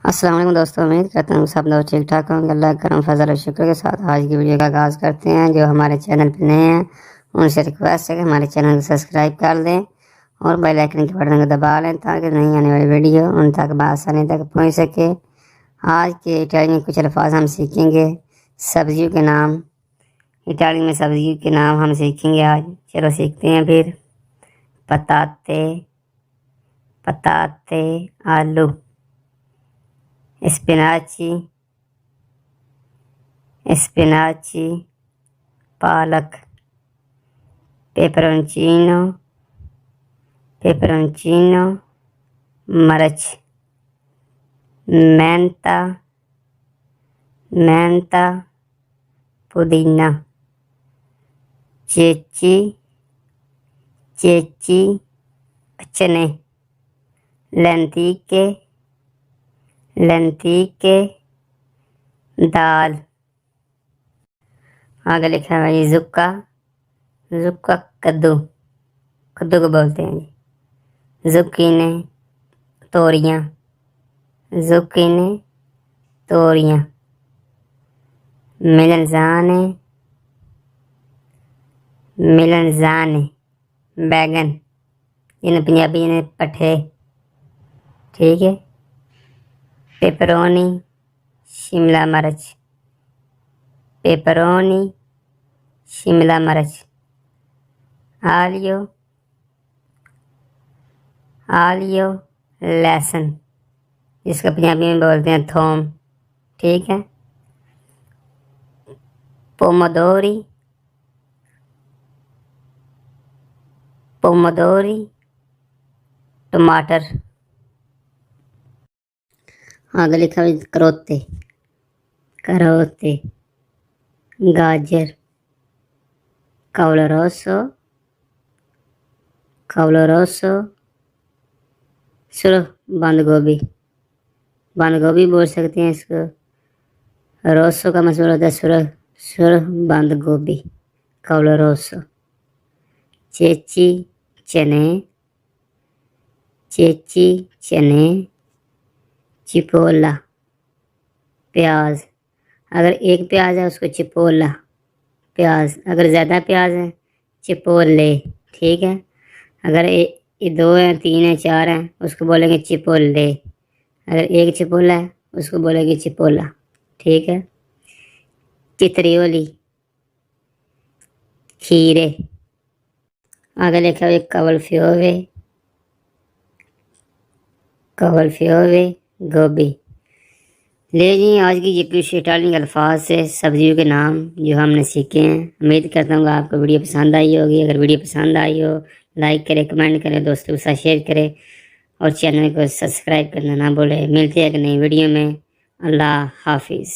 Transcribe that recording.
السلام علیکم دوستوں، امید کرتا ہوں سب لوگ ٹھیک ٹھاک ہوں گے۔ اللہ کرم فضل و شکر کے ساتھ آج کی ویڈیو کا آغاز کرتے ہیں۔ جو ہمارے چینل پہ نئے ہیں ان سے ریکویسٹ ہے کہ ہمارے چینل کو سبسکرائب کر دیں اور بیل آئکن کے بٹن کو دبا لیں تاکہ نئی آنے والی ویڈیو ان تک بآسانی تک پہنچ سکے۔ آج کے اٹالی میں کچھ الفاظ ہم سیکھیں گے، سبزیوں کے نام۔ اٹالی میں سبزیوں کے نام ہم سیکھیں گے آج۔ چلو سیکھتے ہیں پھر۔ پتاتے، آلو، اسپیناچی، پالک، پیپرونچینو، مرچ، مینتا، پودینہ، چیچی، چنے، لینتیکے، دال۔ آگے لکھا ہوا یہ زکا کدو کو بولتے ہیں جی۔ زکینے، توریاں، ملنزانے، بیگن، جنہیں پنجابی پٹھے، ٹھیک ہے۔ پیپرونی، شملہ مرچ، آلیو، لہسن، جس کو پنجابی میں بولتے ہیں تھوم، ٹھیک ہے۔ پومودوری، ٹماٹر۔ آگے لکھا ہوئی کروتے، گاجر، کاولوروسو، سرخ بند گوبھی بول سکتے ہیں اس کو۔ روسو کا مطلب ہوتا ہے سرخ بند گوبھی، کاولوروسو۔ چیچی، چنے، چپولا، پیاز۔ اگر ایک پیاز ہے اس کو چپولا پیاز، اگر زیادہ پیاز ہے چپولے، ٹھیک ہے۔ اگر یہ 2 ہیں 3 ہیں 4 ہیں اس کو بولیں گے چپولے۔ اگر ایک چپولا ہے اس کو بولیں گے چپولا، ٹھیک ہے۔ تتریولی، کھیرے۔ آگے لکھا ہوئے کاولفیوے، گوبھی۔ لے جی آج کی یہ کچھ اٹالین الفاظ سے سبزیوں کے نام جو ہم نے سیکھے ہیں۔ امید کرتا ہوں کہ آپ کو ویڈیو پسند آئی ہوگی۔ اگر ویڈیو پسند آئی ہو لائک کرے، کمنٹ کرے، دوستوں کے ساتھ شیئر کرے اور چینل کو سبسکرائب کرنا نہ بھولے۔ ملتے ہیں ایک نئی ویڈیو میں۔ اللہ حافظ۔